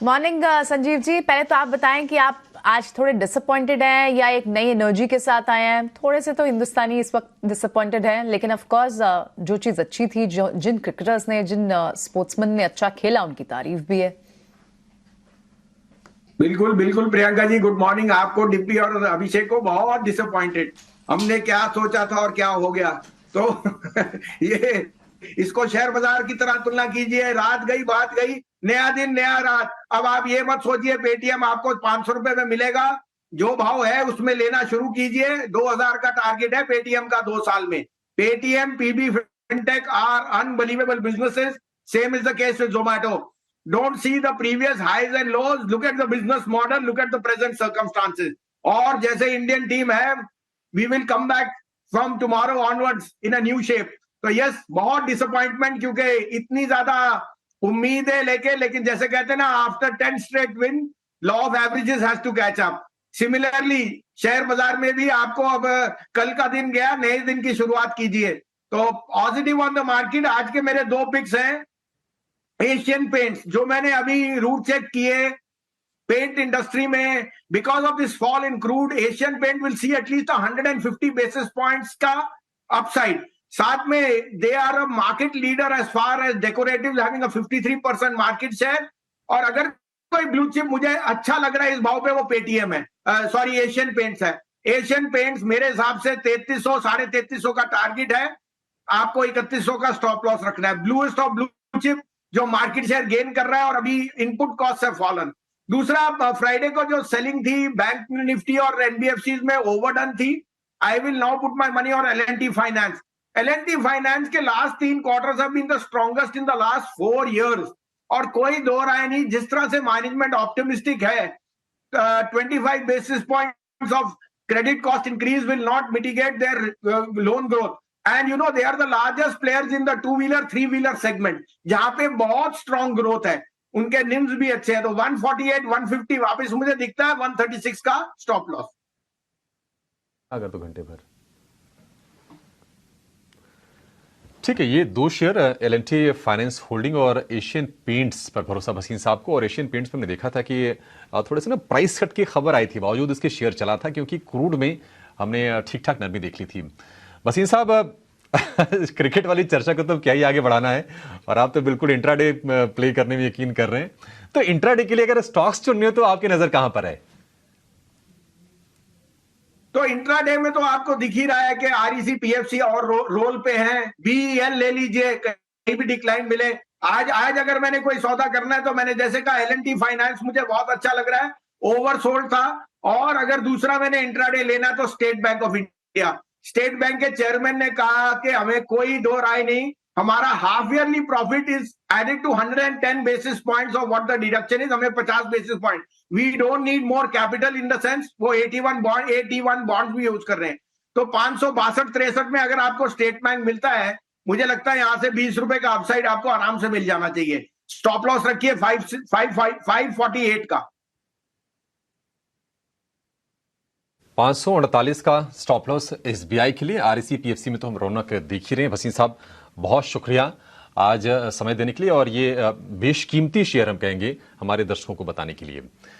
Morning Sanjeev ji, पहले तो आप बताएं कि आप आज थोड़े डिसअपॉइंटेड हैं या एक नई एनर्जी के साथ आए हैं। थोड़े से तो हिंदुस्तानी इस वक्त डिसअपॉइंटेड हैं, लेकिन ऑफ कोर्स जो चीज अच्छी थी, जो जिन क्रिकेटर्स ने, जिन स्पोर्ट्समैन ने अच्छा खेला, उनकी तारीफ भी है। बिल्कुल बिल्कुल प्रियंका जी, गुड मॉर्निंग आपको, डिप्टी और अभिषेक को। बहुत डिसअपॉइंटेड, हमने क्या सोचा था और क्या हो गया। तो ये इसको शेयर बाजार की तरह तुलना कीजिए, रात गई बात गई, नया दिन नया रात। अब आप ये मत सोचिए पेटीएम आपको 500 रुपए में मिलेगा। जो भाव है उसमें लेना शुरू कीजिए। 2000 का टारगेट है पेटीएम का 2 साल में। Paytm, PB, fintech are unbelievable businesses. Same is the case with Zomato. Don't see the previous highs and lows. Look at the business model. Look at the present circumstances. और जैसे Indian team है, we will come back from tomorrow onwards in a new shape. तो yes, बहुत disappointment, क्योंकि इतनी ज्यादा उम्मीदें लेके, लेकिन जैसे कहते हैं ना, after 10 straight win, law of averages has to catch up. Similarly share बाजार में भी आपको अब कल का दिन गया, नए दिन की शुरुआत कीजिए। तो पॉजिटिव ऑन द मार्केट। आज के मेरे 2 पिक्स हैं। एशियन पेंट्स, जो मैंने अभी रूट चेक किए पेंट इंडस्ट्री में, because of this fall in crude, Asian paint will see at least 150 basis points का अपसाइड। साथ में they are a market leader as far as decorative, having a 53% market share. और अगर कोई blue chip मुझे अच्छा लग रहा है इस भाव पे, वो पेटीएम है, सॉरी एशियन पेंट्स है। एशियन पेंट्स मेरे हिसाब से 3300 350 का टारगेट है। आपको 3100 का स्टॉप लॉस रखना है। ब्लूएस्ट ऑफ ब्लू चिप, जो मार्केट शेयर गेन कर रहा है और अभी इनपुट कॉस्ट है फॉलन। दूसरा, फ्राइडे को जो सेलिंग थी बैंक निफ्टी और एनबीएफसी में ओवरडन थी। I will now put my money और एलएनटी फाइनेंस। एलएनटी फाइनेंस के last 3 quarters have been the strongest in the last 4 years. और कोई दो राय नहीं, जिस तरह से मैनेजमेंट ऑप्टिमिस्टिक है, 25 basis points of credit cost increase will not mitigate their loan growth. And you know, they are the largest players in the 2-wheeler 3-wheeler segment, जहां पे बहुत स्ट्रॉन्ग ग्रोथ है। उनके निम्स भी अच्छे हैं। तो 148 150 वापस मुझे दिखता है 136 का स्टॉप लॉस। अगर तो घंटे भर ठीक है। ये 2 शेयर एल&टी फाइनेंस होल्डिंग और एशियन पेंट्स पर भरोसा भसीन साहब को। और एशियन पेंट्स पर हमने देखा था कि थोड़े से ना प्राइस कट की खबर आई थी, बावजूद इसके शेयर चला था, क्योंकि क्रूड में हमने ठीक ठाक नरमी देख ली थी। भसीन साहब, क्रिकेट वाली चर्चा को तो क्या ही आगे बढ़ाना है, और आप तो बिल्कुल इंट्राडे प्ले करने में यकीन कर रहे हैं। तो इंट्राडे के लिए अगर स्टॉक्स चुनने हो तो आपकी नजर कहां पर है? तो इंट्राडे में तो आपको दिख ही रहा है कि आरईसी पीएफसी और रोल पे हैं। बीईएल ले लीजिए, कहीं भी डिक्लाइन मिले। आज अगर मैंने कोई सौदा करना है तो मैंने जैसे कहा एल&टी फाइनेंस मुझे बहुत अच्छा लग रहा है, ओवरसोल्ड था। और अगर दूसरा मैंने इंट्राडे लेना तो state bank of India. State bank के चेयरमैन ने कहा कि हमें कोई दो राय नहीं, हमारा half yearly profit is added to 110 basis points of what the deduction is. हमें 50 basis point, we don't need more capital in the sense. वो 81 बॉन्ड्स भी यूज कर रहे हैं। तो 562-63 में अगर आपको स्टेट बैंक मिलता है, मुझे लगता है यहां से 20 रुपए का अपसाइड आपको आराम से मिल जाना चाहिए। स्टॉप लॉस रखिए 548 का। 548 का स्टॉप लॉस एसबीआई के लिए। आरईसी पीएफसी में तो हम रौनक देख ही रहे हैं। भसीन साहब, बहुत शुक्रिया आज समय देने के लिए, और ये बेशकीमती शेयर हम कहेंगे हमारे दर्शकों को बताने के लिए।